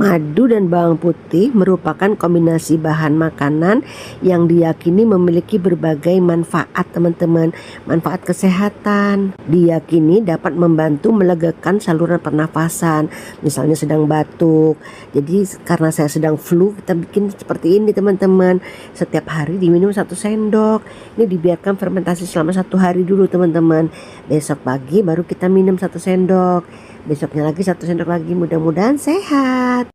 Madu dan bawang putih merupakan kombinasi bahan makanan yang diyakini memiliki berbagai manfaat teman-teman. Manfaat kesehatan diyakini dapat membantu melegakan saluran pernafasan, misalnya sedang batuk. Jadi karena saya sedang flu, kita bikin seperti ini teman-teman. Setiap hari diminum 1 sendok. Ini dibiarkan fermentasi selama 1 hari dulu teman-teman. Besok pagi baru kita minum 1 sendok. Besoknya lagi 1 sendok lagi, mudah-mudahan sehat.